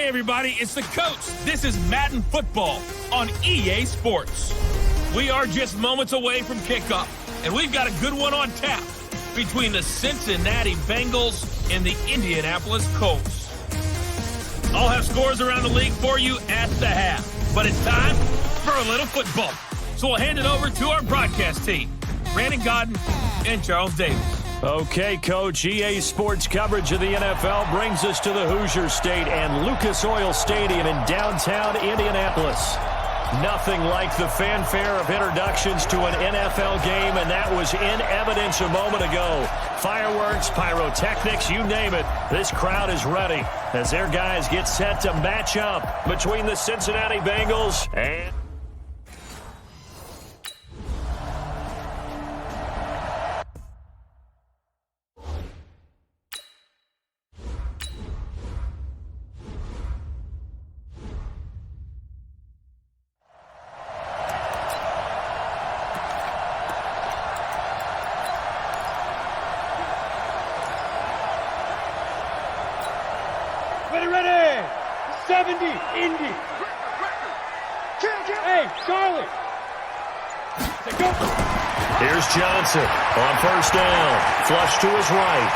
Hey everybody, it's the Colts. This is Madden Football on EA Sports. We are just moments away from kickoff, and we've got a good one on tap between the Cincinnati Bengals and the Indianapolis Colts. I'll have scores around the league for you at the half, but it's time for a little football. So we'll hand it over to our broadcast team, Brandon Godden and Charles Davis. Okay, Coach, EA Sports coverage of the NFL brings us to the Hoosier State and Lucas Oil Stadium in downtown Indianapolis. Nothing like the fanfare of introductions to an NFL game, and that was in evidence a moment ago. Fireworks, pyrotechnics, you name it. This crowd is ready as their guys get set to match up between the Cincinnati Bengals and... Ready! 70, Indy. Hey, Charlie. Go. Here's Johnson on first down. Flush to his right.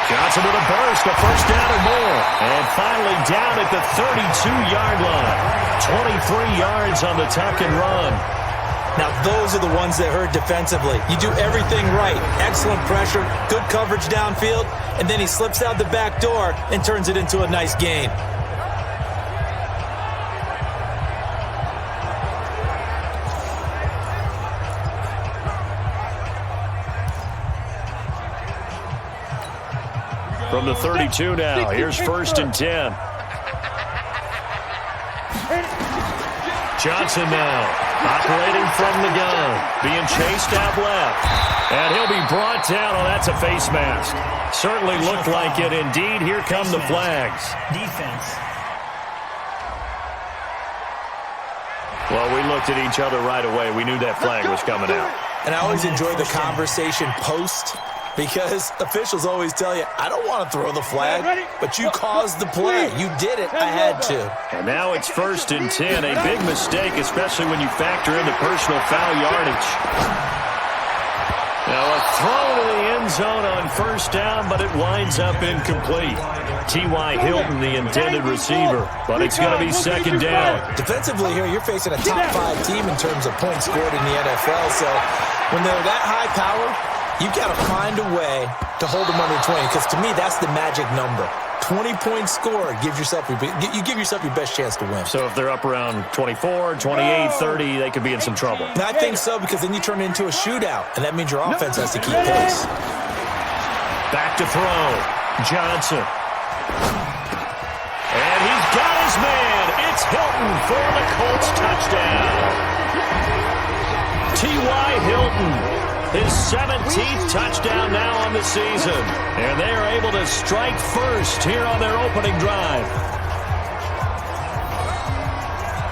Johnson with a burst, a first down and more. And finally down at the 32-yard line. 23 yards on the tuck and run. Now, those are the ones that hurt defensively. You do everything right. Excellent pressure, good coverage downfield, and then he slips out the back door and turns it into a nice gain. From the 32 now, here's first and 10. Johnson now. Operating from the gun, being chased out left. And he'll be brought down. Oh, that's a face mask. Certainly looked like it. Indeed, here come the flags. Defense. Well, we looked at each other right away. We knew that flag was coming out. And I always enjoy the conversation post because officials always tell you, I don't want to throw the flag, but you caused the play. You did it. I had to. And now it's first and 10. A big mistake, especially when you factor in the personal foul yardage. Now a throw to the end zone on first down, but it winds up incomplete. T.Y. Hilton, the intended receiver, but it's going to be second down. Defensively here, you're facing a top-5 team in terms of points scored in the NFL, so when they're that high power, you've got to find a way to hold them under 20, because to me, that's the magic number. 20-point score gives yourself you give yourself your best chance to win. So if they're up around 24, 28, 30, they could be in some trouble. And I think so, because then you turn it into a shootout, and that means your offense has to keep pace. Back to throw. Johnson. And he's got his man. It's Hilton for the Colts touchdown. T.Y. Hilton. His 17th touchdown now on the season. And they are able to strike first here on their opening drive.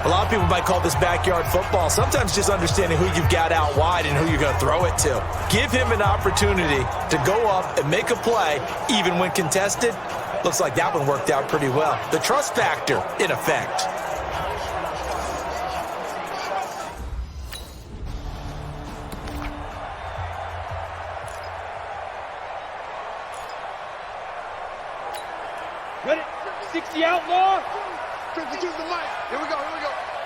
A lot of people might call this backyard football. Sometimes just understanding who you've got out wide and who you're going to throw it to. Give him an opportunity to go up and make a play, even when contested. Looks like that one worked out pretty well. The trust factor, in effect. Ready? 60 outlaw. Here we go.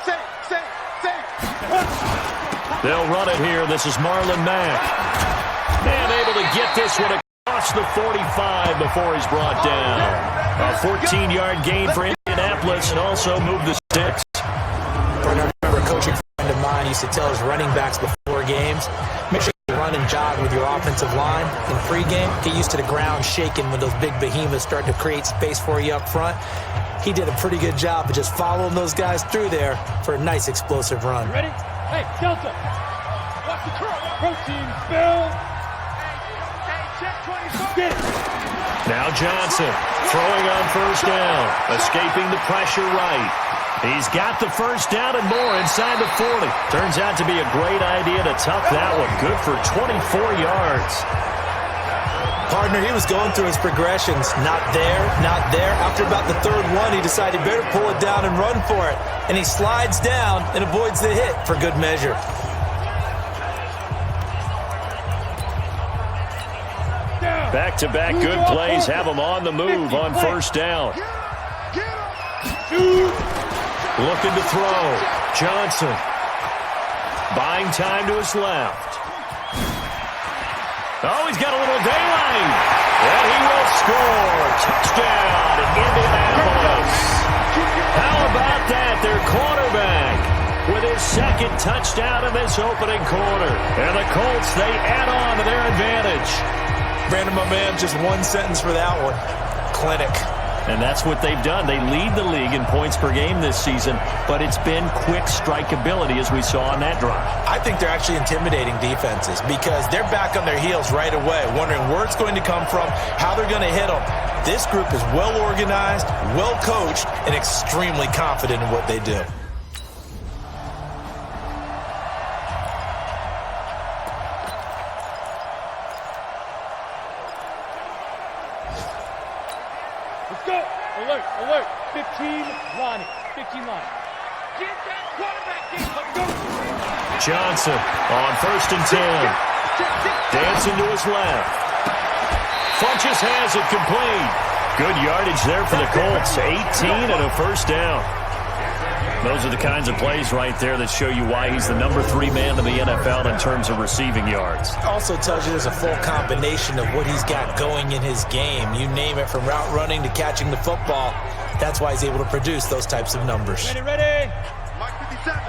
Safe. They'll run it here. This is Marlon Mack. And able to get this one across the 45 before he's brought down. A 14-yard gain for Indianapolis and also move the sticks. I remember a coaching friend of mine used to tell his running backs before games, make sure you run and jog with your offensive line in pregame. Get used to the ground shaking when those big behemoths start to create space for you up front. He did a pretty good job of just following those guys through there for a nice explosive run. Ready? Hey, Delta. Watch the curl. Protein spill. Hey, check 24. Get it. Now Johnson throwing on first down, escaping the pressure right. He's got the first down and more inside the 40. Turns out to be a great idea to tuck that one. Good for 24 yards. Partner, he was going through his progressions. Not there, not there. After about the third one, he decided he better pull it down and run for it. And he slides down and avoids the hit for good measure. Back-to-back good plays have him on the move on first down. Looking to throw. Johnson. Buying time to his left. Oh, he's got a little daylight. And he will score. Touchdown, Indianapolis. How about that? Their quarterback with his second touchdown in this opening quarter. And the Colts, they add on to their advantage. Brandon, my man, just one sentence for that one. Clinic. And that's what they've done. They lead the league in points per game this season, but it's been quick strikeability as we saw on that drive. I think they're actually intimidating defenses because they're back on their heels right away, wondering where it's going to come from, how they're going to hit them. This group is well organized, well coached, and extremely confident in what they do. Go! Alert! Alert! 15 lining. 15 lining. Get that quarterback, Let's go! Johnson on 1st and 10. Dancing to his left. Funches has it complete. Good yardage there for the Colts. 18 and a first down. Those are the kinds of plays right there that show you why he's the number 3 man in the NFL in terms of receiving yards. Also tells you there's a full combination of what he's got going in his game. You name it, from route running to catching the football. That's why he's able to produce those types of numbers. Ready, ready. Mike 57. Oh,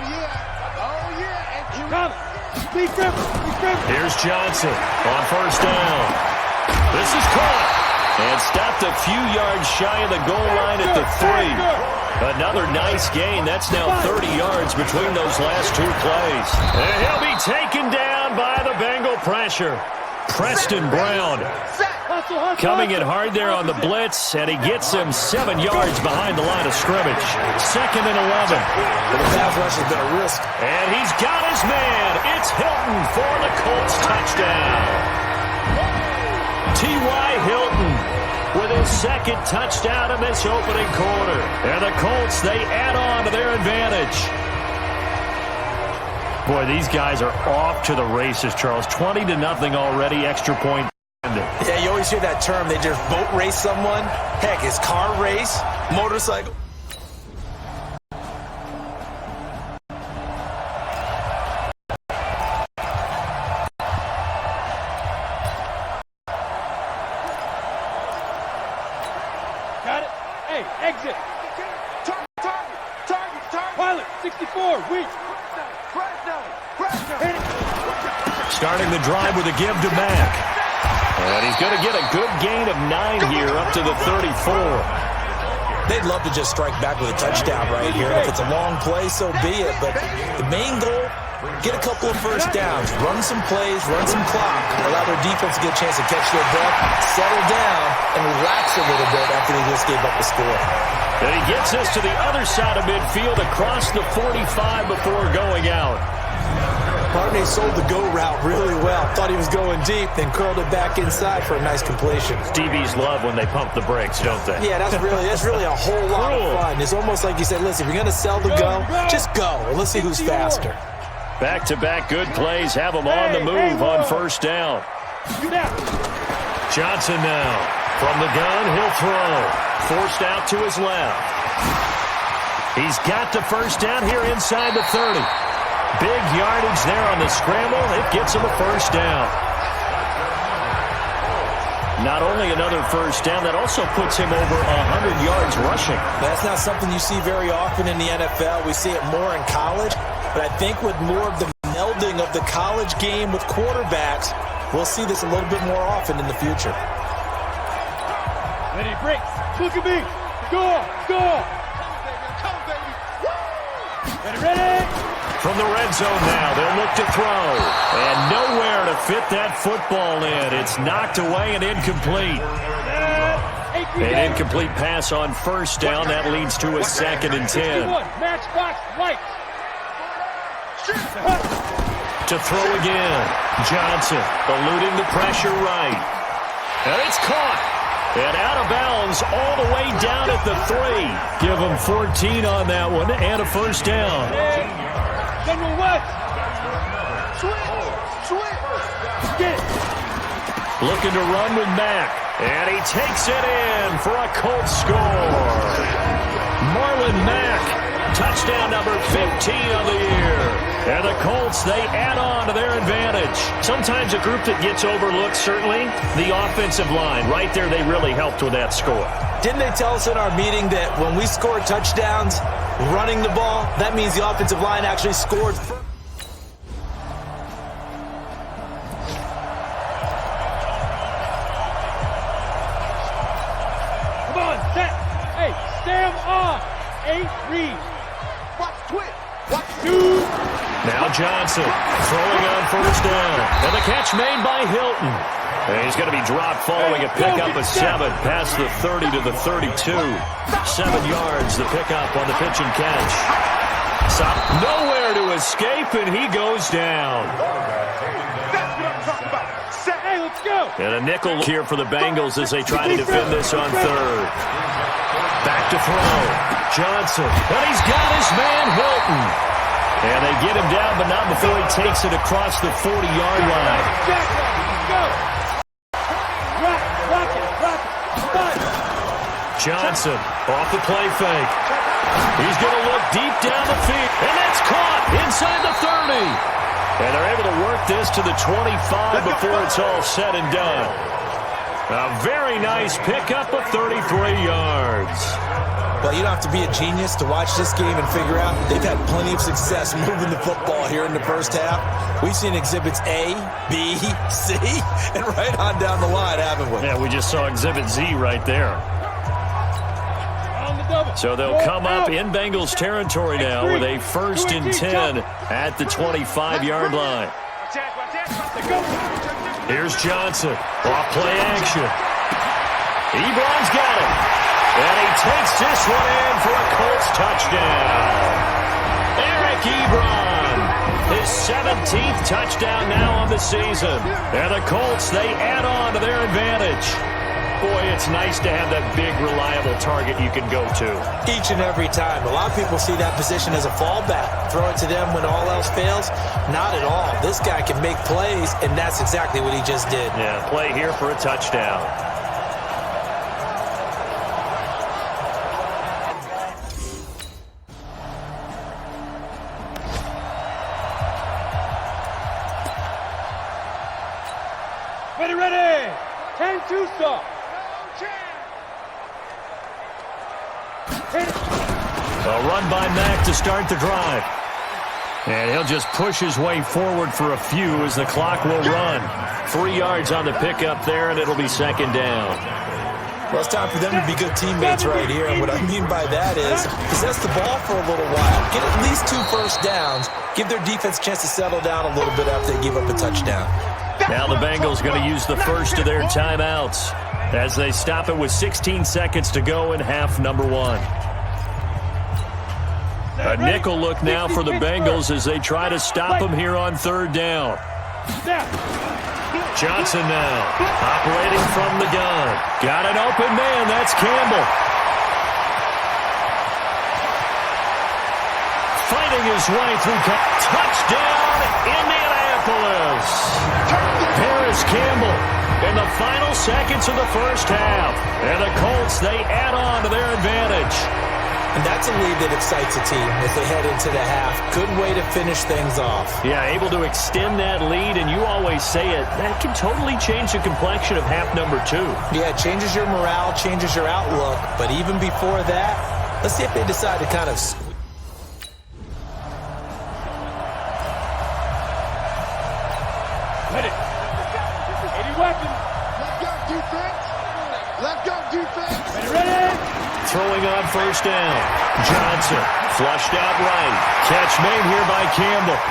yeah. Oh, yeah. And Come. Speed grip. Here's Johnson on 1st down. This is caught and stopped a few yards shy of the goal line at the 3. Another nice gain. That's now 30 yards between those last 2 plays. And he'll be taken down by the Bengal pressure. Preston Brown coming in hard there on the blitz, and he gets him 7 yards behind the line of scrimmage. 2nd and 11. The pass rush has been a risk. And he's got his man. It's Hilton for the Colts touchdown. T.Y. Hilton with his 2nd touchdown in this opening quarter. And the Colts, they add on to their advantage. Boy, these guys are off to the races, Charles. 20-0 already, extra point. Yeah, you always hear that term. They just boat race someone. Heck, it's car race, motorcycle. Got it. Hey, exit. Target. Pilot, 64, weak. Starting the drive with a give to Mack. And he's going to get a good gain of 9 here up to the 34. They'd love to just strike back with a touchdown right here. If it's a long play, so be it. But the main goal, get a couple of first downs, run some plays, run some clock, allow their defense to get a chance to catch their breath, settle down, and relax a little bit after they just gave up the score. And he gets us to the other side of midfield across the 45 before going out. Partney sold the go route really well. Thought he was going deep, then curled it back inside for a nice completion. DBs love when they pump the brakes, don't they? Yeah, that's really a whole lot of fun. It's almost like you said, listen, if you're going to sell the go, just go. And let's see who's faster. Back-to-back good plays have him on the move on first down. Johnson now. From the gun, he'll throw. Forced out to his left. He's got the first down here inside the 30. Big yardage there on the scramble. It gets him a first down. Not only another first down, that also puts him over 100 yards rushing. That's not something you see very often in the NFL. We see it more in college. But I think with more of the melding of the college game with quarterbacks, we'll see this a little bit more often in the future. Ready, break. Look at me. Score. Come, baby. Ready. From the red zone now, they'll look to throw. And nowhere to fit that football in. It's knocked away and incomplete. An incomplete pass on first down. That leads to a 2nd and 10. Matchbox light. to throw again. Johnson eluding the pressure right. And it's caught. And out of bounds all the way down at the 3. Give him 14 on that one and a first down. General West. Switch. Get it. Looking to run with Mack. And he takes it in for a Colts score. Marlon Mack, touchdown number 15 of the year. And the Colts, they add on to their advantage. Sometimes a group that gets overlooked, certainly, the offensive line. Right there, they really helped with that score. Didn't they tell us in our meeting that when we score touchdowns running the ball, that means the offensive line actually scored first? Come on, set. Hey, stay on. 8 read. Watch twit. Watch Two. Now Johnson throwing on first down. And the catch made by Hilton. And he's going to be dropped following a pickup of 7 past the 30 to the 32. 7 yards, the pickup on the pitch and catch. So nowhere to escape, and he goes down. That's what I'm talking about. Hey, let's go. And a nickel here for the Bengals as they try to defend this on third. Back to throw. Johnson. And he's got his man Hilton. And they get him down, but not before he takes it across the 40-yard line. Go. Rock it. Johnson off the play fake. He's going to look deep down the field. And that's caught inside the 30. And they're able to work this to the 25 before it's all said and done. A very nice pickup of 33 yards. Well, you don't have to be a genius to watch this game and figure out they've had plenty of success moving the football here in the first half. We've seen exhibits A, B, C, and right on down the line, haven't we? Yeah, we just saw Exhibit Z right there. On the double. So they'll come up in Bengals territory now with a 1st and 10 at the 25-yard line. Here's Johnson. Off play action. Ebron's got it. And he takes this one in for a Colts touchdown. Eric Ebron, his 17th touchdown now on the season. And the Colts, they add on to their advantage. Boy, it's nice to have that big, reliable target you can go to. Each and every time. A lot of people see that position as a fallback. Throw it to them when all else fails. Not at all. This guy can make plays, and that's exactly what he just did. Yeah, play here for a touchdown. Ready. 10-2 stop. A run by Mack to start the drive. And he'll just push his way forward for a few as the clock will run. 3 yards on the pickup there, and it'll be 2nd down. Well, it's time for them to be good teammates right here. And what I mean by that is possess the ball for a little while. Get at least 2 first downs. Give their defense a chance to settle down a little bit after they give up a touchdown. Now the Bengals going to use the first of their timeouts as they stop it with 16 seconds to go in half number 1. A nickel look now for the Bengals as they try to stop him here on 3rd down. Johnson now operating from the gun. Got an open man. That's Campbell. Fighting his way through. Touchdown, Indianapolis. Paris Campbell in the final seconds of the first half. And the Colts, they add on to their advantage. And that's a lead that excites a team as they head into the half. Good way to finish things off. Yeah, able to extend that lead, and you always say it, that can totally change the complexion of half number 2. Yeah, it changes your morale, changes your outlook. But even before that, let's see if they decide to kind of... Ready. 80 weapons. Let's go defense. Ready. Throwing on first down. Johnson flushed out right. Catch made here by Campbell.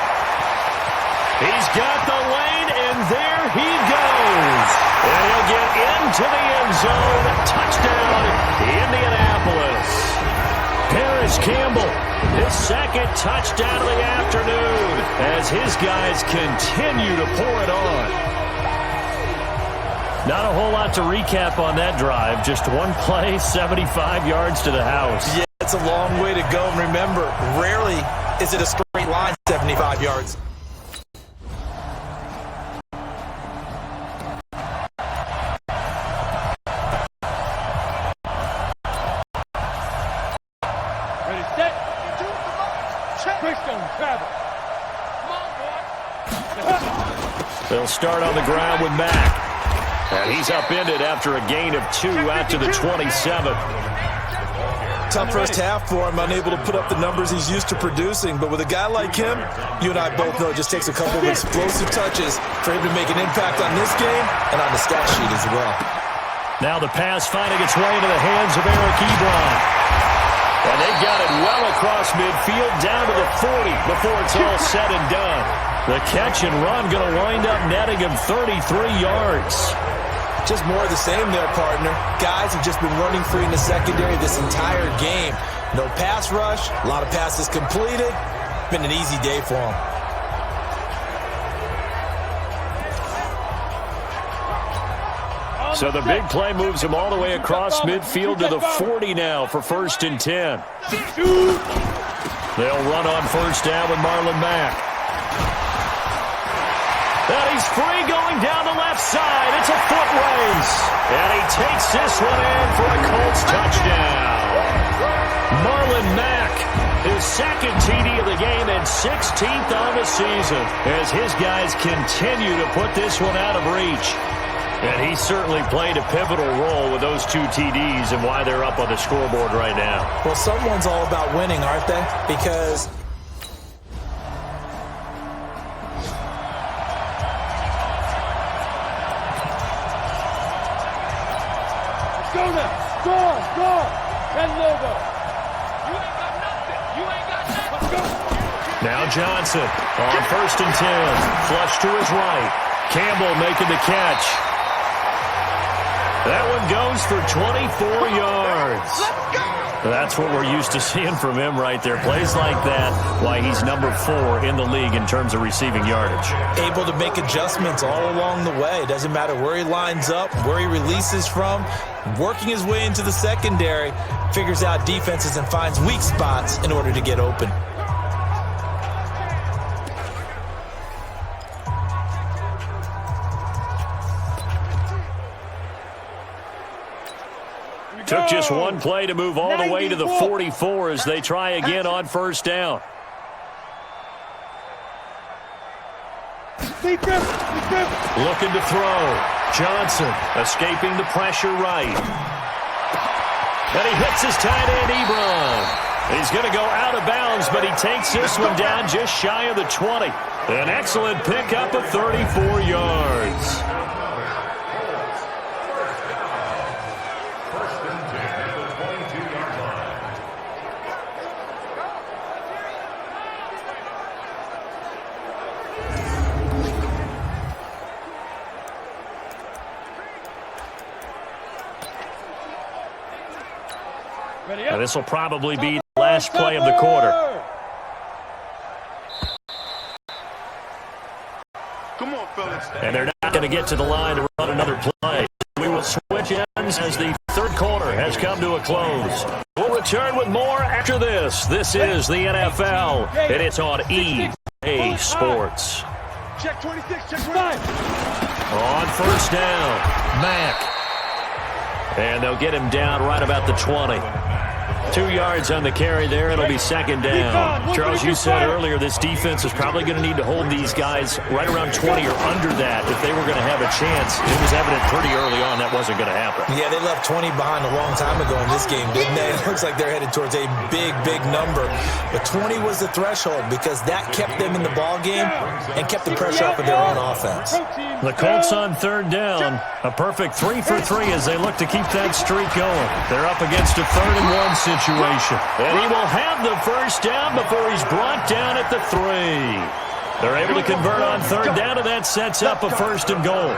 He's got the lane, and there he goes. And he'll get into the end zone. Touchdown, Indianapolis. Paris Campbell, his second touchdown of the afternoon as his guys continue to pour it on. Not a whole lot to recap on that drive. Just one play, 75 yards to the house. Yeah, it's a long way to go. And remember, rarely is it a straight line, 75 yards. Ready, set. Quickstone, travel. Come on, boy. They'll start on the ground with Mack. And he's upended after a gain of 2 out to the 27. Tough first half for him, unable to put up the numbers he's used to producing. But with a guy like him, you and I both know it just takes a couple of explosive touches for him to make an impact on this game and on the stat sheet as well. Now the pass finding its way into the hands of Eric Ebron. And they got it well across midfield down to the 40 before it's all said and done. The catch and run going to wind up netting him 33 yards. Just more of the same there, partner. Guys have just been running free in the secondary this entire game. No pass rush, a lot of passes completed. Been an easy day for them. So the big play moves him all the way across midfield to the 40 now for 1st and 10. They'll run on first down with Marlon Mack. And he's free going down the left side. It's a foot race. And he takes this one in for a Colts touchdown. Marlon Mack, his second TD of the game and 16th on the season as his guys continue to put this one out of reach. And he certainly played a pivotal role with those 2 TDs and why they're up on the scoreboard right now. Well, someone's all about winning, aren't they? Because Go now. Score. And logo. You ain't got nothing. You ain't got nothing. Go. Now Johnson on 1st and 10. Flush to his right. Campbell making the catch. That one goes for 24 yards. That's what we're used to seeing from him right there. Plays like that, why he's number 4 in the league in terms of receiving yardage. able to make adjustments all along the way. It doesn't matter where he lines up, where he releases from. Working his way into the secondary, figures out defenses and finds weak spots in order to get open. Took just one play to move all the way to the 44 as they try again on first down. Looking to throw. Johnson escaping the pressure right. And he hits his tight end, Ebron. He's going to go out of bounds, but he takes this one down just shy of the 20. An excellent pickup of 34 yards. And this will probably be the last play of the quarter. Come on, fellas. And they're not going to get to the line to run another play. We will switch ends as the third quarter has come to a close. We'll return with more after this. This is the NFL, and it's on EA Sports. Check 26, check 9. On first down, Mack. And they'll get him down right about the 20. 2 yards on the carry there. It'll be second down. Charles, you said earlier this defense is probably going to need to hold these guys right around 20 or under that if they were going to have a chance. It was evident pretty early on that wasn't going to happen. Yeah, they left 20 behind a long time ago in this game, didn't they? It looks like they're headed towards a big, big number. But 20 was the threshold because that kept them in the ball game and kept the pressure off of their own offense. The Colts on third down. A perfect 3 for 3 as they look to keep that streak going. They're up against a 3rd and 1 situation. And he will have the first down before he's brought down at the 3. They're able to convert on third down, and that sets up a first and goal.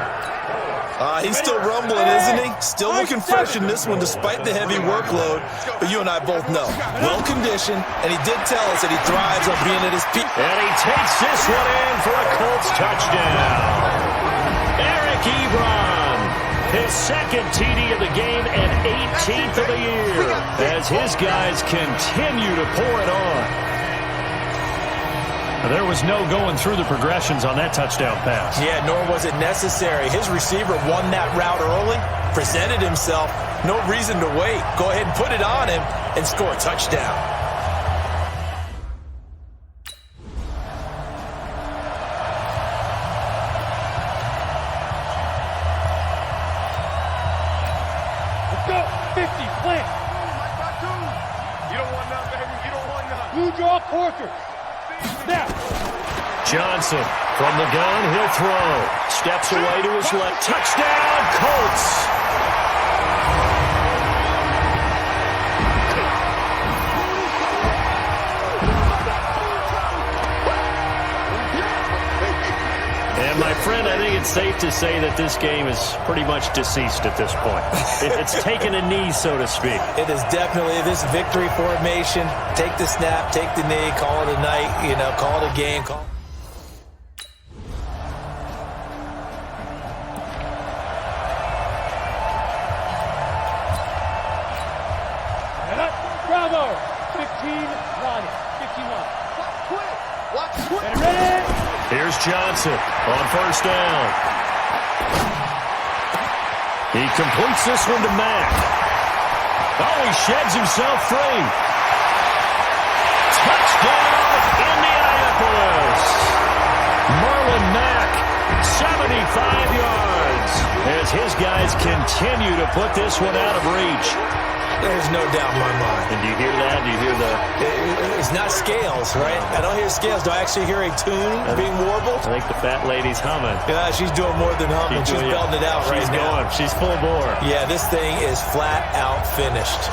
He's still rumbling, isn't he? Still looking fresh in this one despite the heavy workload. But you and I both know, well-conditioned, and he did tell us that he thrives on being at his peak. And he takes this one in for a Colts touchdown. Eric Ebron, his second TD of the game and 18th of the year as his guys continue to pour it on. There was no going through the progressions on that touchdown pass. Yeah, nor was it necessary. His receiver won that route early, presented himself. No reason to wait. Go ahead and put it on him and score a touchdown. Let's go. 50, plant. You don't want none, baby. You don't want none. Blue draw, quarter. Snap. Johnson from the gun, he'll throw. Steps away to his left. Touchdown, Colts! And my friend, I think it's safe to say that this game is pretty much deceased at this point. It's taken a knee, so to speak. It is definitely this victory formation. Take the snap, take the knee, call it a night, call it a game. Bravo. 15, Ronnie. 51. Watch quick. And ready. Here's Johnson on first down. He completes this one to Mack. Oh, he sheds himself free. Touchdown, Indianapolis. Marlon Mack, 75 yards, as his guys continue to put this one out of reach. There's no doubt in my mind. And do you hear that? Do you hear the... It's not scales, right? I don't hear scales. Do I actually hear a tune being warbled? I think the fat lady's humming. Yeah, she's doing more than humming. She's belting it out right now. She's full bore. Yeah, this thing is flat out finished.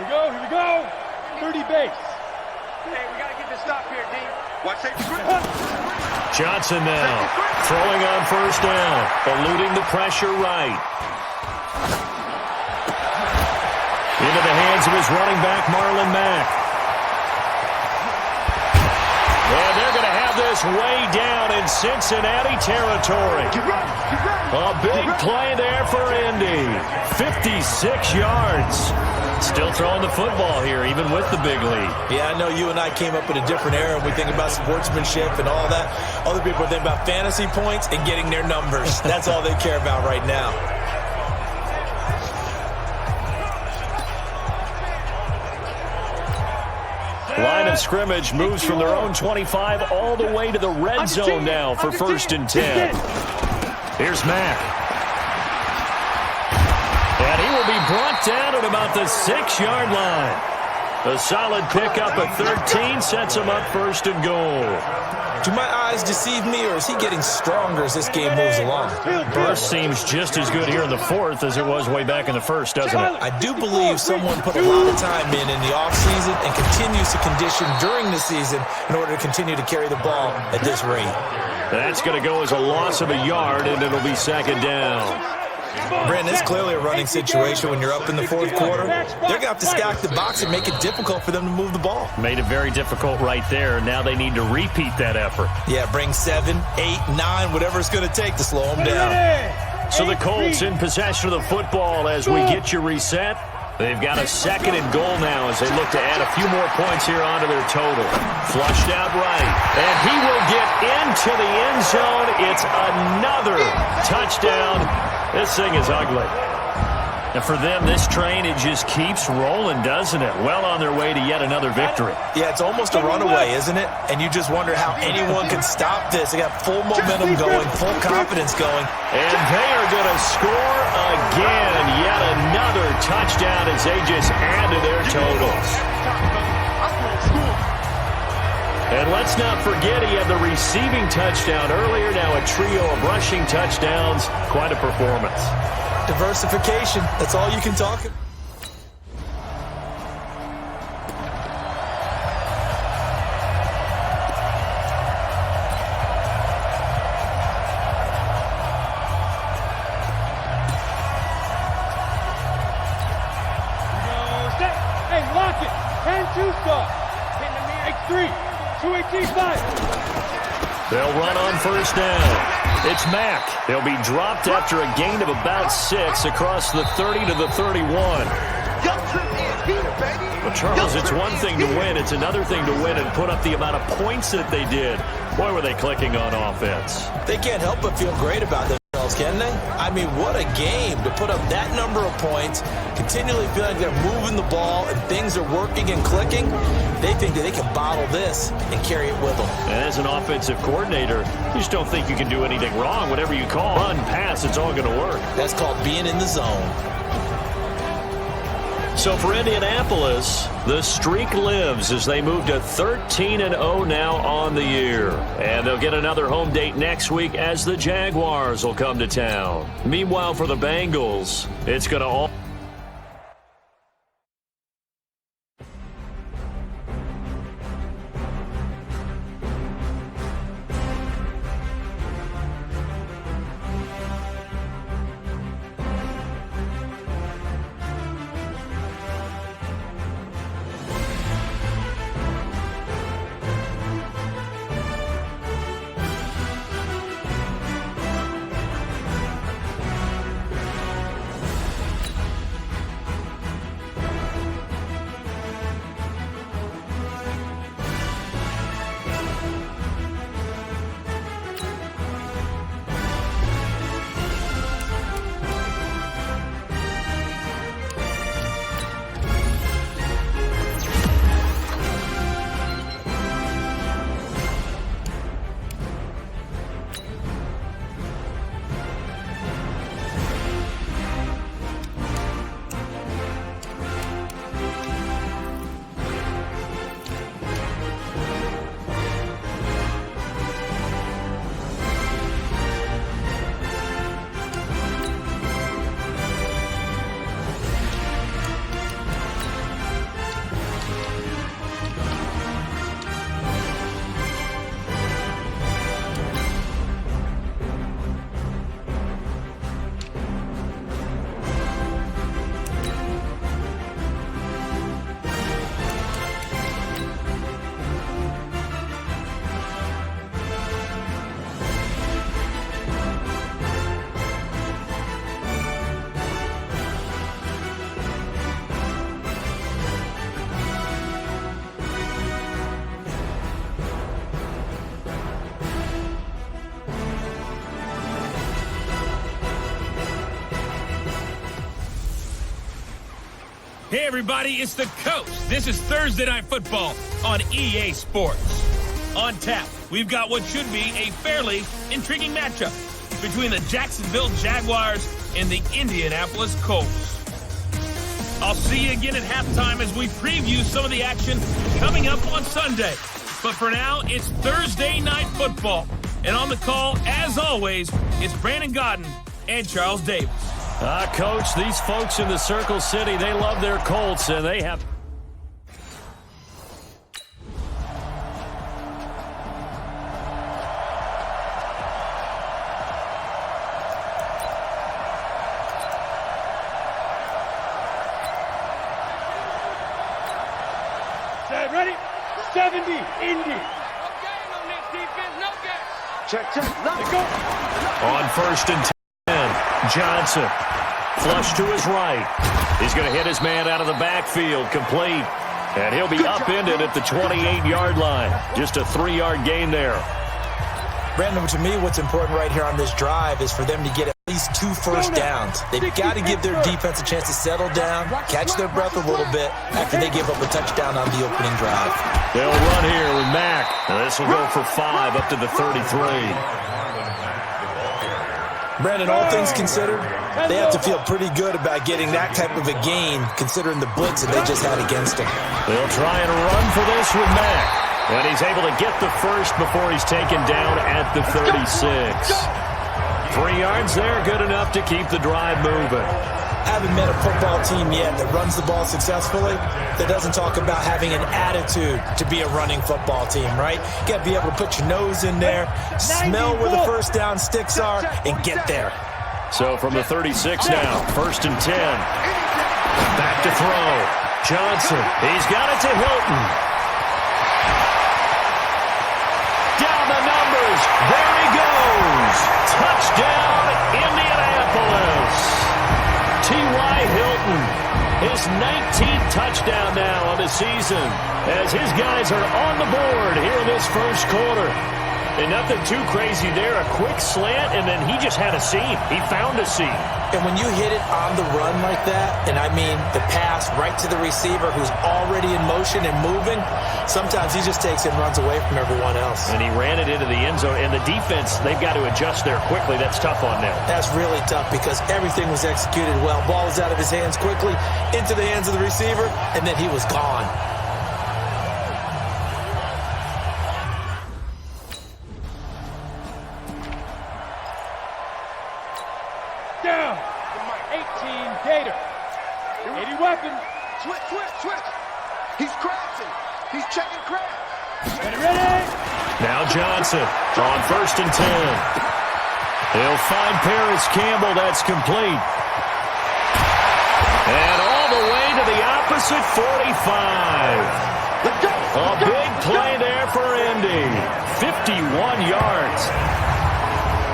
Here we go. 30 base. Hey, we got to get this stop here, D. Watch safety. Johnson now throwing on first down, eluding the pressure right. Into the hands of his running back, Marlon Mack. And they're going to have this way down in Cincinnati territory. A big play there for Indy. 56 yards. Still throwing the football here, even with the big lead. Yeah, I know you and I came up in a different era. We think about sportsmanship and all that. Other people think about fantasy points and getting their numbers. That's all they care about right now. Line of scrimmage moves from their own 25 all the way to the red zone now for first and 10. Here's Mack. And he will be brought down at about the 6-yard line. A solid pickup at 13 sets him up first and goal. Do my eyes deceive me, or is he getting stronger as this game moves along? Burst seems just as good here in the fourth as it was way back in the first, doesn't it? I do believe someone put a lot of time in the offseason and continues to condition during the season in order to continue to carry the ball at this rate. That's going to go as a loss of a yard, and it'll be second down. Brandon, it's clearly a running situation when you're up in the fourth quarter. They're going to have to stack the box and make it difficult for them to move the ball. Made it very difficult right there. Now they need to repeat that effort. Yeah, bring 7, 8, 9, whatever it's going to take to slow them down. So the Colts in possession of the football as we get you reset. They've got a second and goal now as they look to add a few more points here onto their total. Flushed out right. And he will get into the end zone. It's another touchdown. This thing is ugly. And for them, this train, it just keeps rolling, doesn't it? Well on their way to yet another victory. Yeah, it's almost a runaway, isn't it? And you just wonder how anyone can stop this. They got full momentum going, full confidence going. And they are going to score again. Yet another touchdown as they just add to their totals. And let's not forget he had the receiving touchdown earlier. Now a trio of rushing touchdowns. Quite a performance. Diversification. That's all you can talk about. Hey, lock it. 10-2 stop. Hitting the man. X3. 2-18-5. They'll run on first down. It's Mack. They'll be dropped after a gain of about 6 across the 30 to the 31. Well, Charles, it's one thing to win. It's another thing to win and put up the amount of points that they did. Boy, were they clicking on offense. They can't help but feel great about themselves, can they? I mean, what a game to put up that number of points, continually feeling like they're moving the ball and things are working and clicking. They think that they can bottle this and carry it with them. And as an offensive coordinator, you just don't think you can do anything wrong. Whatever you call, run, pass, it's all going to work. That's called being in the zone. So for Indianapolis, the streak lives as they move to 13-0 now on the year. And they'll get another home date next week as the Jaguars will come to town. Meanwhile, for the Bengals, it's going to all... Hey, everybody, it's the Coach. This is Thursday Night Football on EA Sports. On tap, we've got what should be a fairly intriguing matchup between the Jacksonville Jaguars and the Indianapolis Colts. I'll see you again at halftime as we preview some of the action coming up on Sunday. But for now, it's Thursday Night Football. And on the call, as always, it's Brandon Godden and Charles Davis. Coach, these folks in the Circle City, they love their Colts, and they have... Set, ready? 70, Indy. No game on this defense, no game. Check, let's go. On first and 10, Johnson. Flush to his right. He's going to hit his man out of the backfield, complete. And he'll be upended at the 28-yard line. Just a 3-yard gain there. Brandon, to me, what's important right here on this drive is for them to get at least 2 first downs. They've got to give their defense a chance to settle down, catch their breath a little bit after they give up a touchdown on the opening drive. They'll run here with Mack. This will go for 5 up to the 33. Brandon, all things considered, they have to feel pretty good about getting that type of a gain considering the blitz that they just had against them. They'll try and run for this with Mack. And he's able to get the first before he's taken down at the 36. 3 yards there, good enough to keep the drive moving. I haven't met a football team yet that runs the ball successfully that doesn't talk about having an attitude to be a running football team, right? You got to be able to put your nose in there, smell where the first down sticks are, and get there. So from the 36 now, 1st and 10. Back to throw. Johnson, he's got it to Hilton. Down the numbers. There he goes. Touchdown, Indianapolis. T.Y. Hilton, his 19th touchdown now of the season as his guys are on the board here in this first quarter. And nothing too crazy there. A quick slant, and then he just had a seam. He found a seam. And when you hit it on the run like that, and I mean the pass right to the receiver who's already in motion and moving, sometimes he just takes it and runs away from everyone else. And he ran it into the end zone. And the defense, they've got to adjust there quickly. That's tough on them. That's really tough because everything was executed well. Ball was out of his hands quickly, into the hands of the receiver, and then he was gone. Down. 18 Gator. 80 weapons. Switch. He's crashing. He's checking crash. Ready? Now Johnson on 1st and 10. He'll find Paris Campbell. That's complete. And all the way to the opposite 45. A big play there for Indy. 51 yards.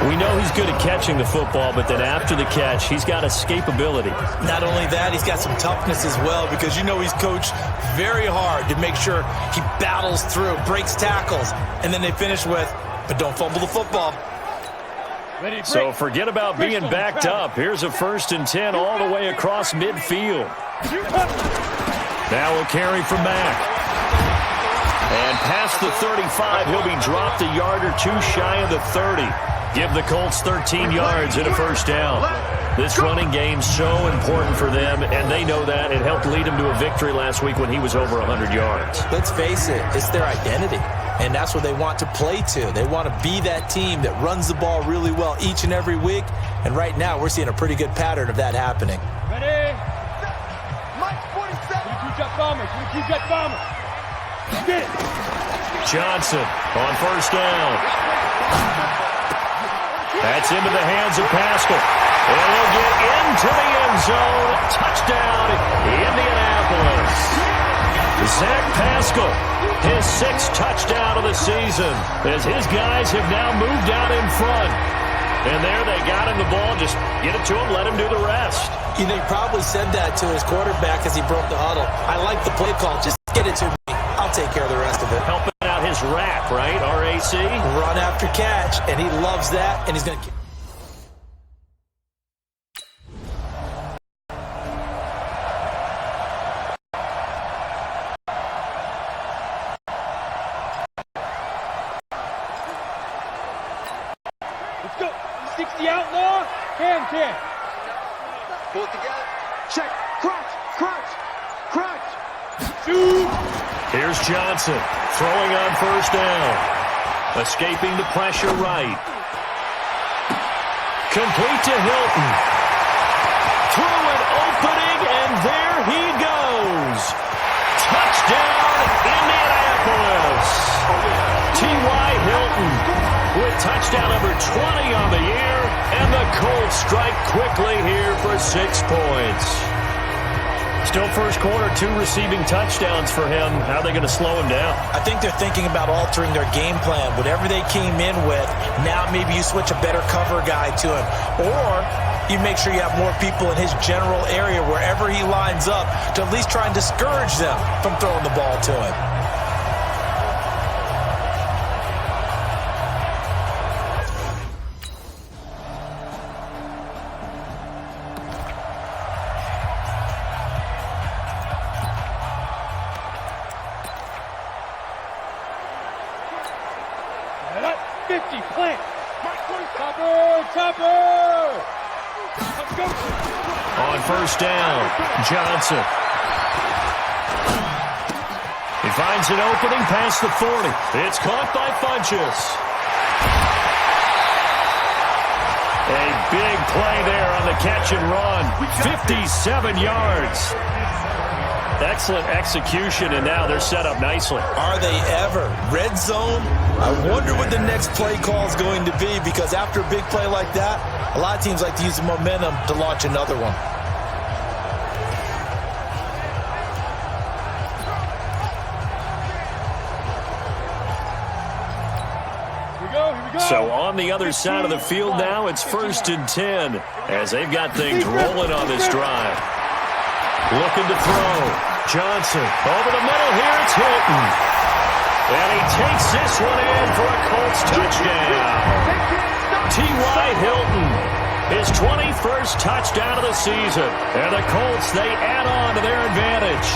We know he's good at catching the football, but then after the catch, he's got escapability. Not only that, he's got some toughness as well because you know he's coached very hard to make sure he battles through, breaks tackles, and then they finish with, but don't fumble the football. So forget about being backed up. Here's a 1st and 10 all the way across midfield. Now we'll carry from Mack. And past the 35, he'll be dropped a yard or two shy of the 30. Give the Colts 13 yards and a 1st down. This running game's so important for them, and they know that. It helped lead him to a victory last week when he was over 100 yards. Let's face it, it's their identity, and that's what they want to play to. They want to be that team that runs the ball really well each and every week, and right now we're seeing a pretty good pattern of that happening. Ready? Mike 47. 22-jet bombers. 22-jet bombers. Get it. Johnson on 1st down. That's into the hands of Pascal. And he'll get into the end zone. Touchdown, Indianapolis. Zach Pascal, his 6th touchdown of the season, as his guys have now moved out in front. And there they got him the ball. Just get it to him, let him do the rest. You know, he probably said that to his quarterback as he broke the huddle. I like the play call. Just get it to me. I'll take care of the rest of it. Helping out his rap, right? RAC. Run after catch, and he loves that, and he's going to... Let's go. 60 outlaw. Can. Pull it together. Check. Crunch. Shoot. Here's Johnson throwing on 1st down. Escaping the pressure right. Complete to Hilton. Through an opening, and there he goes. Touchdown, Indianapolis. T.Y. Hilton with touchdown number 20 on the year, and the Colts strike quickly here for 6 points. Still first quarter, 2 receiving touchdowns for him. How are they going to slow him down? I think they're thinking about altering their game plan. Whatever they came in with, now maybe you switch a better cover guy to him. Or you make sure you have more people in his general area wherever he lines up to at least try and discourage them from throwing the ball to him. That 50 plant. Topper. first down. Johnson. He finds an opening past the 40. It's caught by Funchess. A big play there on the catch and run. 57 yards. Excellent execution, and now they're set up nicely. Are they ever? Red zone? I wonder what the next play call is going to be, because after a big play like that, a lot of teams like to use the momentum to launch another one. So on the other side of the field now, it's 1st and 10 as they've got things rolling on this drive. Looking to throw. Johnson over the middle here. It's Hilton. And he takes this one in for a Colts touchdown. T.Y. Hilton, his 21st touchdown of the season. And the Colts, they add on to their advantage.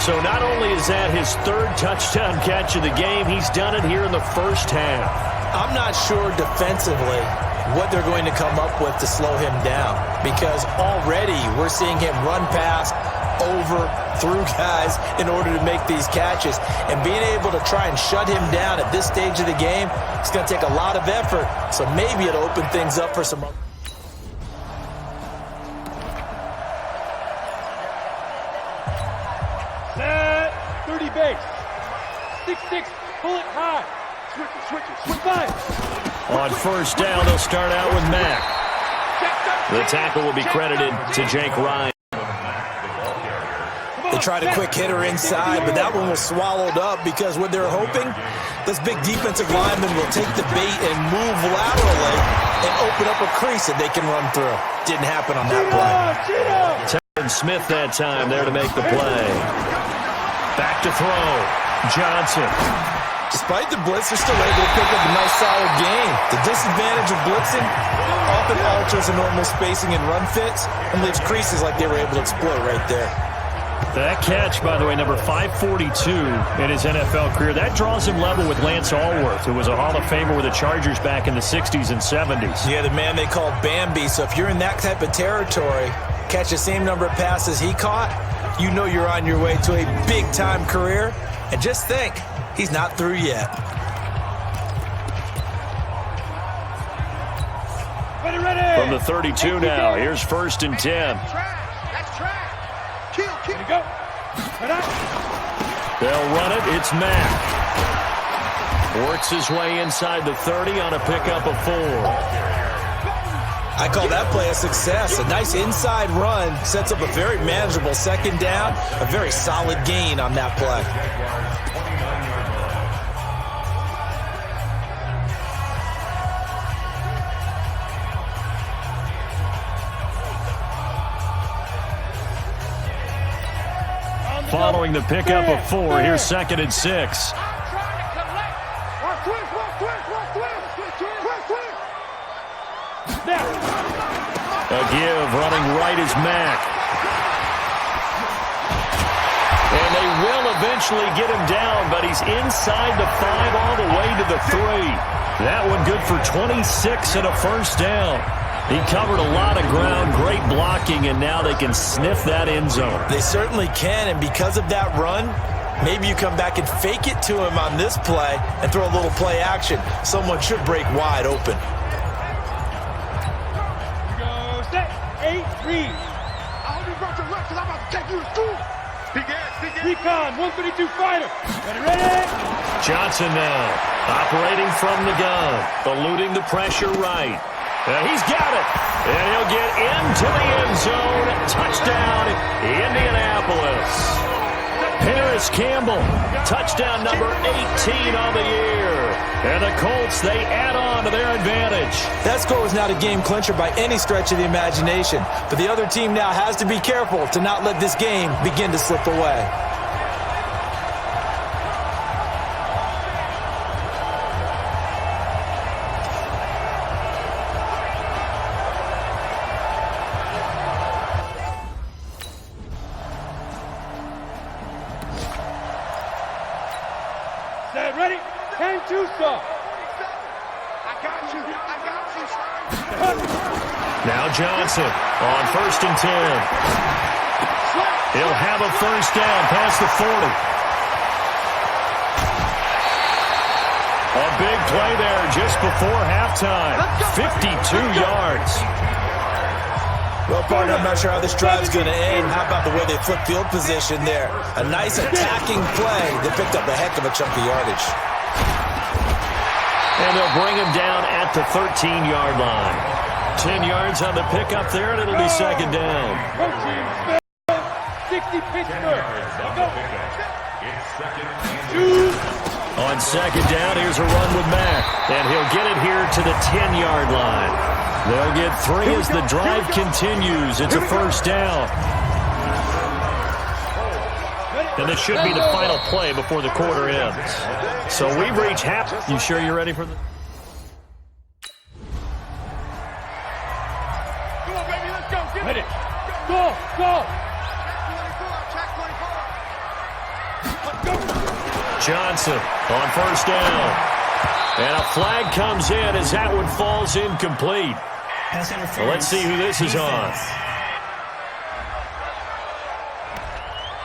So not only is that his 3rd touchdown catch of the game, he's done it here in the first half. I'm not sure defensively what they're going to come up with to slow him down, because already we're seeing him run past, over, through guys in order to make these catches. And being able to try and shut him down at this stage of the game, it's going to take a lot of effort. So maybe it'll open things up for some other. Set 30 base. 6-6, pull it high. Switch by. On first down, they'll start out with Mack. The tackle will be credited to Jake Ryan. They tried a quick hitter inside, but that one was swallowed up, because what they're hoping, this big defensive lineman will take the bait and move laterally and open up a crease that they can run through. Didn't happen on that play. Tyron Smith that time there to make the play. Back to throw. Johnson. Despite the blitz, they're still able to pick up a nice solid gain. The disadvantage of blitzing often alters the normal spacing and run fits and leaves creases like they were able to exploit right there. That catch, by the way, number 542 in his NFL career, that draws him level with Lance Allworth, who was a Hall of Famer with the Chargers back in the 60s and 70s. Yeah, the man they called Bambi. So if you're in that type of territory, catch the same number of passes he caught, you know you're on your way to a big-time career. And just think, he's not through yet. Ready. From the 32 now, here's 1st and 10. That's track. Kill. Go. They'll run it. It's Mack. Works his way inside the 30 on a pickup of 4. I call that play a success. A nice inside run sets up a very manageable 2nd down. A very solid gain on that play. Following the pickup of 4, here's 2nd and 6. A give, running right is Mack. And they will eventually get him down, but he's inside the 5 all the way to the 3. That one good for 26 and a first down. He covered a lot of ground, great blocking, and now they can sniff that end zone. They certainly can, and because of that run, maybe you come back and fake it to him on this play and throw a little play action. Someone should break wide open. Go, set, 8, read. I hope you brought your left, because I'm about to take you to school. Big ass. Recon, 132 fighter. Ready. Johnson now, operating from the gun, eluding the pressure right. He's got it, and he'll get into the end zone. Touchdown, Indianapolis. Paris Campbell, touchdown number 18 on the year. And the Colts, they add on to their advantage. That score was not a game clincher by any stretch of the imagination, but the other team now has to be careful to not let this game begin to slip away. Ready? 10-2 stop. I got you. Now Johnson on 1st and 10. He'll have a first down past the 40. A big play there just before halftime. 52 yards. Well, partner, I'm not sure how this drive's going to end. How about the way they flip field position there? A nice attacking play. They picked up a heck of a chunk of yardage. And they'll bring him down at the 13-yard line. 10 yards on the pickup there, and it'll be second down. 60 Pittsburgh. On second down, here's a run with Mack. And he'll get it here to the 10-yard line. They'll get 3 as the drive continues. It's a first down. And this should be the final play before the quarter ends. So we've reached half. You sure you're ready for the... Come on, baby, let's go. Get it. Go, go. Johnson on first down. And a flag comes in as that one falls incomplete. Well, let's see who this is on.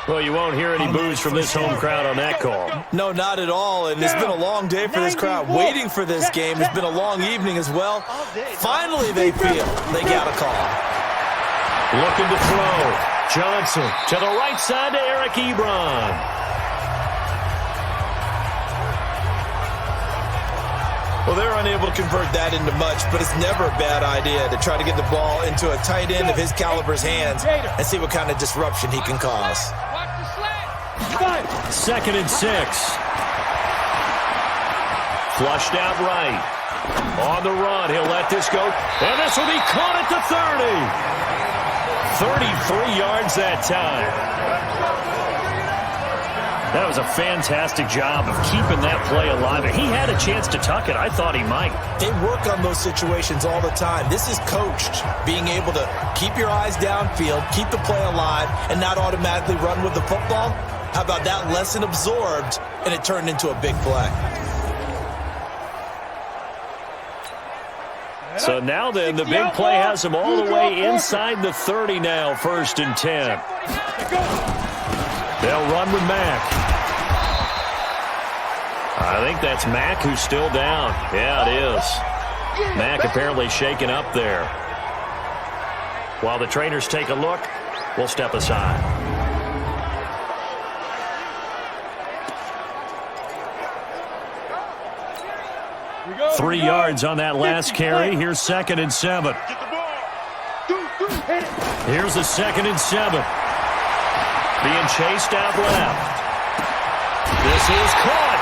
Well, you won't hear any boos from this home crowd on that call. No, not at all. And it's been a long day for this crowd waiting for this game. It's been a long evening as well. Finally, they feel they got a call. Looking to throw. Johnson to the right side to Eric Ebron. Well, they're unable to convert that into much, but it's never a bad idea to try to get the ball into a tight end of his caliber's hands and see what kind of disruption he can cause. Second and 6. Flushed out right. On the run, he'll let this go. And this will be caught at the 30. 33 yards that time. That was a fantastic job of keeping that play alive. He had a chance to tuck it. I thought he might. They work on those situations all the time. This is coached, being able to keep your eyes downfield, keep the play alive, and not automatically run with the football. How about that lesson absorbed, and it turned into a big play? So now then, the big play has him all the way inside the 30 now, 1st and 10. They'll run with Mack. I think that's Mack who's still down. Yeah, it is. Mack apparently shaken up there. While the trainers take a look, we'll step aside. Three yards on that last carry. Here's 2nd and 7. Here's the 2nd and 7. Being chased out left. This is caught.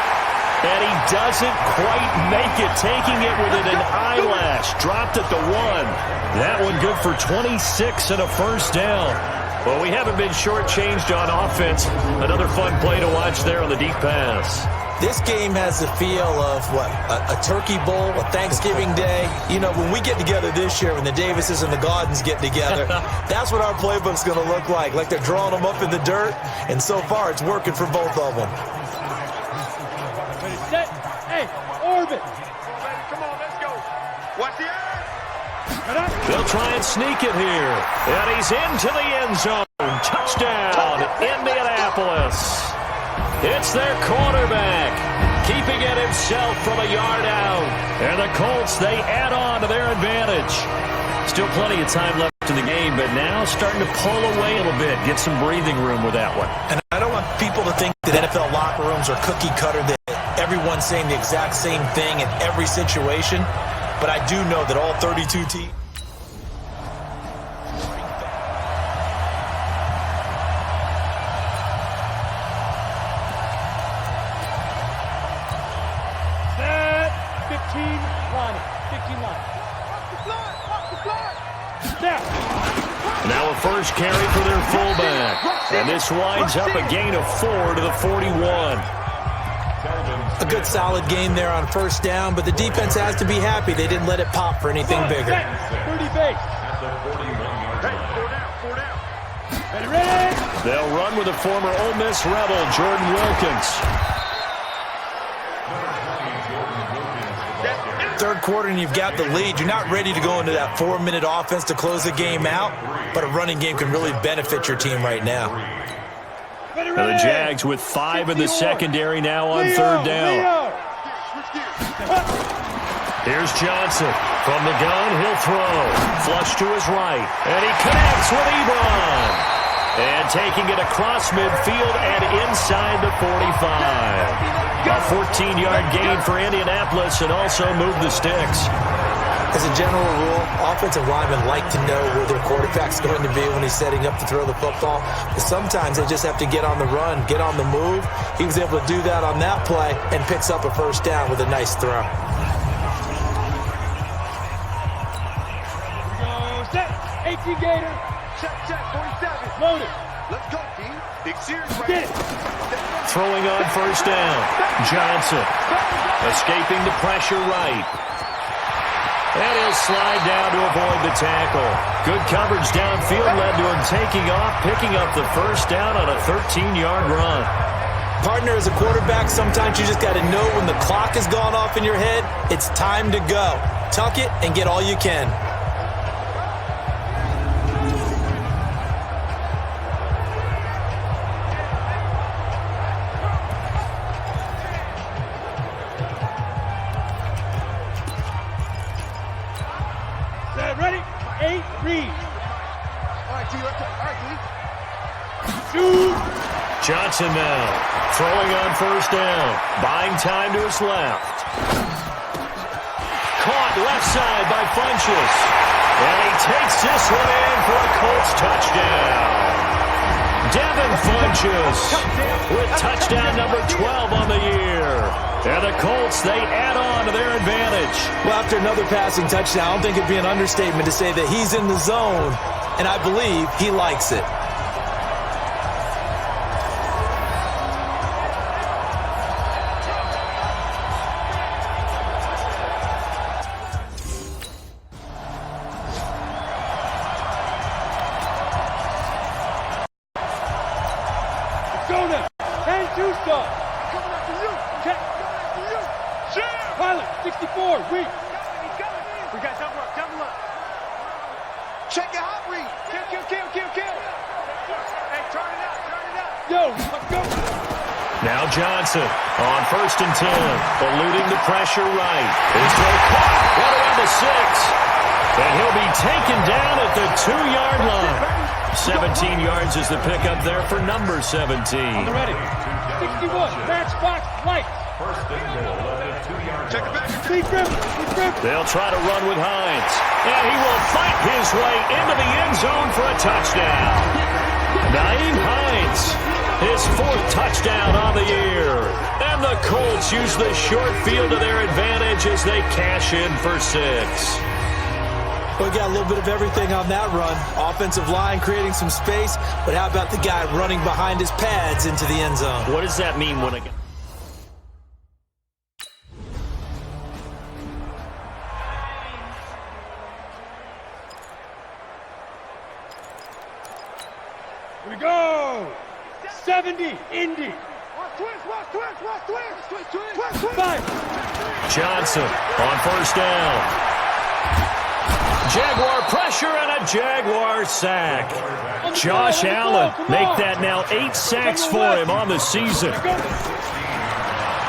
And he doesn't quite make it. Taking it within an eyelash. Dropped at the 1. That one good for 26 and a first down. Well, we haven't been shortchanged on offense. Another fun play to watch there on the deep pass. This game has the feel of, a Turkey Bowl, a Thanksgiving Day. You know, when we get together this year, when the Davises and the Gaudens get together, that's what our playbook's going to look like they're drawing them up in the dirt, and so far it's working for both of them. Ready, set, hey, orbit. Come on, let's go. Watch the eye. They'll try and sneak it here. And he's into the end zone. Touchdown, Indianapolis. It's their quarterback, keeping it himself from a yard out. And the Colts, they add on to their advantage. Still plenty of time left in the game, but now starting to pull away a little bit, get some breathing room with that one. And I don't want people to think that NFL locker rooms are cookie cutter, that everyone's saying the exact same thing in every situation. But I do know that all 32 teams. Now a first carry for their fullback. And this winds up a gain of 4 to the 41. A good solid game there on first down, but the defense has to be happy they didn't let it pop for anything bigger. 30 base. They'll run with the former Ole Miss Rebel, Jordan Wilkins. third quarter and you've got the lead. You're not ready to go into that 4-minute offense to close the game out, but a running game can really benefit your team right now. Now the Jags with 5 in the secondary now on third down. Here's Johnson. From the gun, he'll throw. Flush to his right. And he connects with Ebron. And taking it across midfield and inside the 45. A 14-yard gain for Indianapolis and also moved the sticks. As a general rule, offensive linemen like to know where their quarterback's going to be when he's setting up to throw the football. But sometimes they just have to get on the run, get on the move. He was able to do that on that play and picks up a first down with a nice throw. Set. 18 Gator. Check, 47. Loaded. Let's go, team. Big series right Get it. Throwing on first down. Johnson escaping the pressure right. And he'll slide down to avoid the tackle. Good coverage downfield led to him taking off, picking up the first down on a 13-yard run. Partner, as a quarterback, sometimes you just got to know when the clock has gone off in your head, it's time to go. Tuck it and get all you can. Ready? 8, read. All right, T. All right, T. Shoot. Johnson now throwing on first down. Buying time to his left. Caught left side by Funchess. And he takes this one in for a Colts touchdown. Devin Funchess with touchdown number 12 on the year. And the Colts, they add on to their advantage. Well, after another passing touchdown, I don't think it'd be an understatement to say that he's in the zone, and I believe he likes it. Go now. 10-2 start. Coming after you. Check. Coming after you. Share. Pilot, 64, read. He's coming. We got double up, double up. Check your hot read. Kill. Hey, turn it up. Yo, let's go. Now Johnson on first and 10, eluding the pressure right. His throw caught right around the 6. And he'll be taken down at the 2-yard line. 17 yards is the pickup there for number 17. On the ready. 61, matchbox, light. Check it back. Speed grip. They'll try to run with Hines. And he will fight his way into the end zone for a touchdown. Nyheim Hines, his 4th touchdown on the year. And the Colts use the short field to their advantage as they cash in for 6. We got a little bit of everything on that run. Offensive line creating some space, but how about the guy running behind his pads into the end zone? What does that mean when a Here we go. 70, Indy. Twist. 5. Johnson on first down. Jaguar pressure and a Jaguar sack. Josh Allen make that now 8 sacks for him on the season.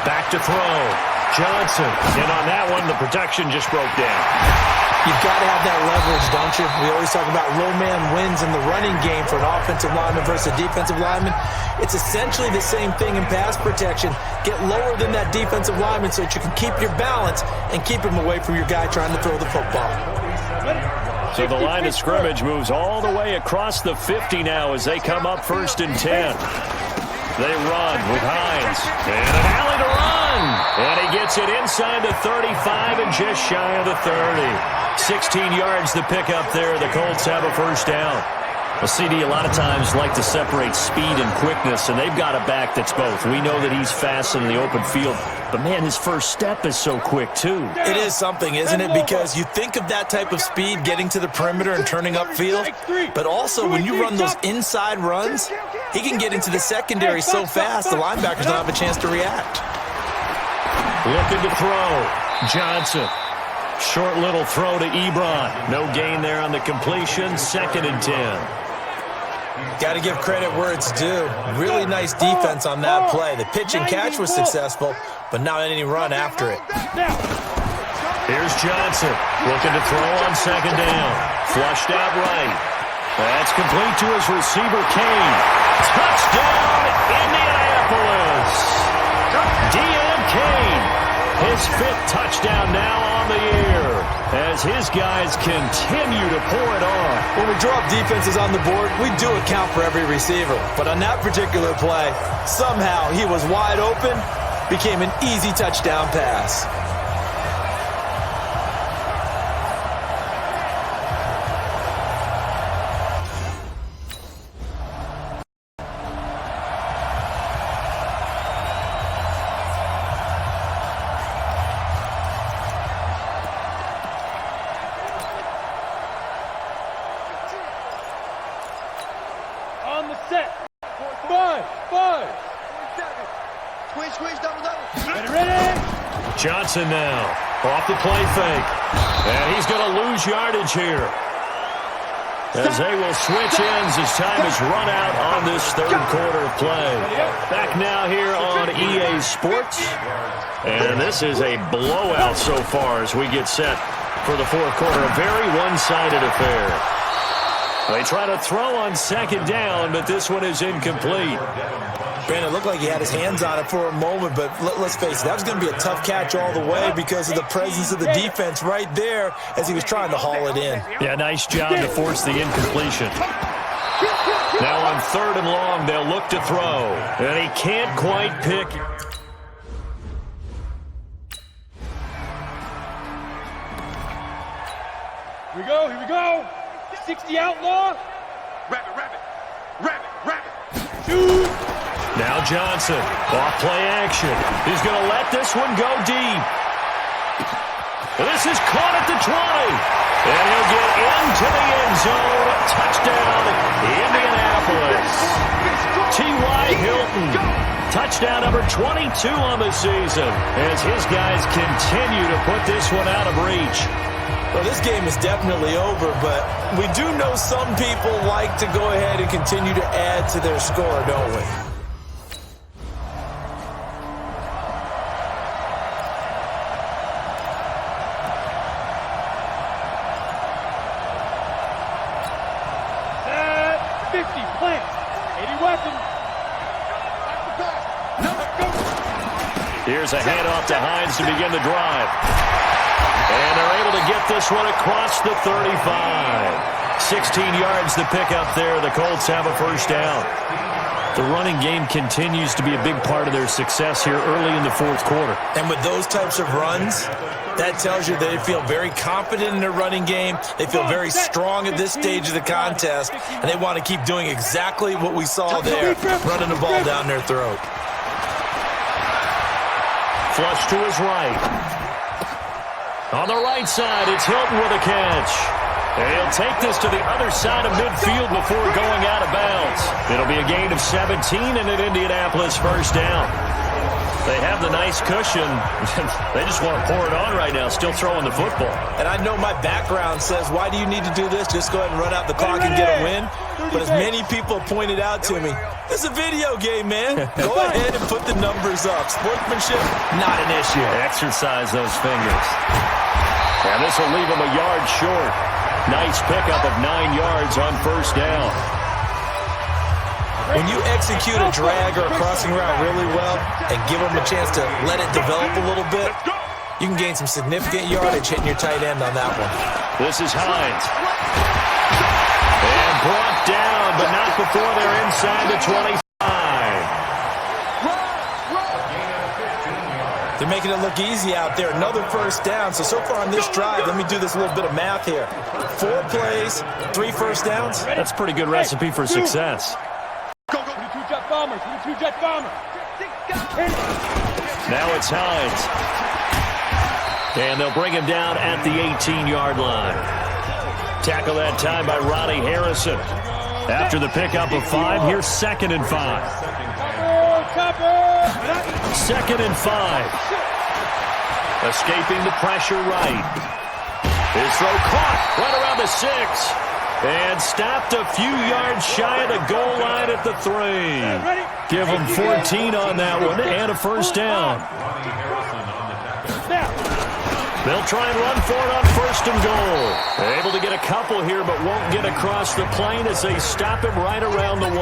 Back to throw. Johnson. And on that one, the protection just broke down. You've got to have that leverage, don't you? We always talk about low man wins in the running game for an offensive lineman versus a defensive lineman. It's essentially the same thing in pass protection. Get lower than that defensive lineman so that you can keep your balance and keep him away from your guy trying to throw the football. So the line of scrimmage moves all the way across the 50 now as they come up first and 10. They run with Hines. And an alley to run. And he gets it inside the 35 and just shy of the 30. 16 yards to pick up there. The Colts have a first down. Well, CD, a lot of times like to separate speed and quickness, and they've got a back that's both. We know that he's fast in the open field, but, man, his first step is so quick, too. It is something, isn't it? Because you think of that type of speed getting to the perimeter and turning upfield, but also when you run those inside runs, he can get into the secondary so fast the linebackers don't have a chance to react. Looking to throw. Johnson Short little throw to Ebron. No gain there on the completion. 2nd and 10. Got to give credit where it's due. Really nice defense on that play. The pitch and catch was successful, but not any run after it. Here's Johnson looking to throw on 2nd down. Flushed out right. That's complete to his receiver, Kane. Touchdown, Indianapolis. D.M. Kane, his 5th touchdown now on the year as his guys continue to pour it on. When we drop defenses on the board, we do account for every receiver. But on that particular play, somehow he was wide open, became an easy touchdown pass. On the set. 5. Squeeze, double. Ready? Johnson now off the play fake. And he's going to lose yardage here, as they will switch ends as time is run out on this 3rd quarter of play. Back now here on EA Sports. And this is a blowout so far as we get set for the 4th quarter. A very one-sided affair. They try to throw on 2nd down, but this one is incomplete. Brandon, it looked like he had his hands on it for a moment, but let's face it, that was going to be a tough catch all the way because of the presence of the defense right there as he was trying to haul it in. Yeah, nice job to force the incompletion. Now on 3rd and long, they'll look to throw, and he can't quite pick. Here we go. 60 outlaw. Rabbit. Shoot. Now Johnson, off play action. He's going to let this one go deep. This is caught at the 20. And he'll get into the end zone. Touchdown, Indianapolis. T.Y. Hilton. Touchdown number 22 on the season as his guys continue to put this one out of reach. Well, this game is definitely over, but we do know some people like to go ahead and continue to add to their score, don't we? Set. 50. Plant. 80 weapons. Here's a handoff to Hines to begin the drive. And they're able to get this one across the 35. 16 yards to pick up there. The Colts have a 1st down. The running game continues to be a big part of their success here early in the 4th quarter. And with those types of runs, that tells you they feel very confident in their running game. They feel very strong at this stage of the contest, and they want to keep doing exactly what we saw there, running the ball down their throat. Flush to his right. On the right side, it's Hilton with a catch. And he'll take this to the other side of midfield before going out of bounds. It'll be a gain of 17 and an Indianapolis 1st down. They have the nice cushion. They just want to pour it on right now, still throwing the football. And I know my background says, why do you need to do this? Just go ahead and run out the clock and get a win. But as many people pointed out to me, it's a video game, man. Go ahead and put the numbers up. Sportsmanship, not an issue. Exercise those fingers. And this will leave him a yard short. Nice pickup of 9 yards on 1st down. When you execute a drag or a crossing route really well and give them a chance to let it develop a little bit, you can gain some significant yardage hitting your tight end on that one. This is Hines. And brought down, but not before they're inside the 25. They're making it look easy out there. Another 1st down. So far on this drive, let me do this little bit of math here. 4 plays, 3 1st downs. That's a pretty good recipe for success. Two-jet bombers. Two-jet bomber. Now it's Hines. And they'll bring him down at the 18-yard line. Tackle that time by Ronnie Harrison. After the pickup of 5, here's 2nd and 5. 2nd and 5. Escaping the pressure right. His throw caught right around the 6. And stopped a few yards shy of the goal line at the 3. Give him 14 on that one and a first down. They'll try and run for it on 1st and goal. Able to get a couple here, but won't get across the plane as they stop him right around the 1.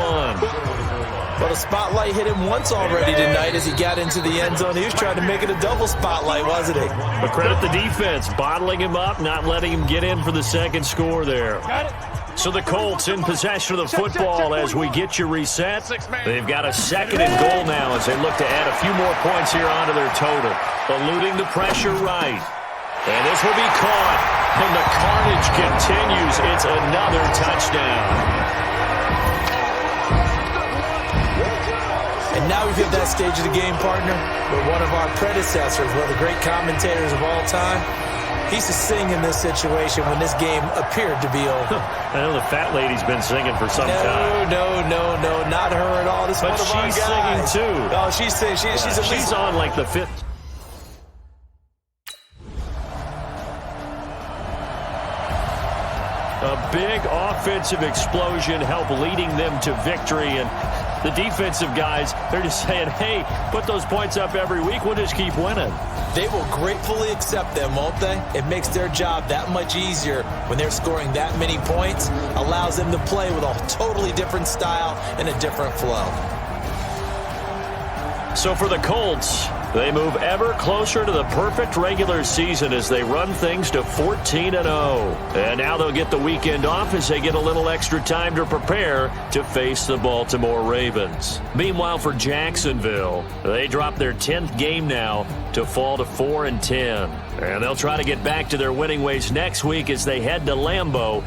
Well, the spotlight hit him once already tonight as he got into the end zone. He was trying to make it a double spotlight, wasn't he? But credit the defense, bottling him up, not letting him get in for the second score there. So the Colts in possession of the football as we get you reset. They've got a 2nd and goal now as they look to add a few more points here onto their total. Eluding the pressure right. And this will be caught. And the carnage continues. It's another touchdown. And now we've hit that stage of the game, partner, where one of our predecessors, one of the great commentators of all time, he used to sing in this situation when this game appeared to be over. I know the fat lady's been singing for some time. No, not her at all. This is but one of our she's guys. singing too. Oh, she's singing. She's on like the 5th. A big offensive explosion helped leading them to victory, and the defensive guys, they're just saying, hey, put those points up every week, we'll just keep winning. They will gratefully accept them, won't they? It makes their job that much easier when they're scoring that many points, allows them to play with a totally different style and a different flow. So for the Colts, they move ever closer to the perfect regular season as they run things to 14-0. And now they'll get the weekend off as they get a little extra time to prepare to face the Baltimore Ravens. Meanwhile, for Jacksonville, they drop their 10th game now to fall to 4-10. And they'll try to get back to their winning ways next week as they head to Lambeau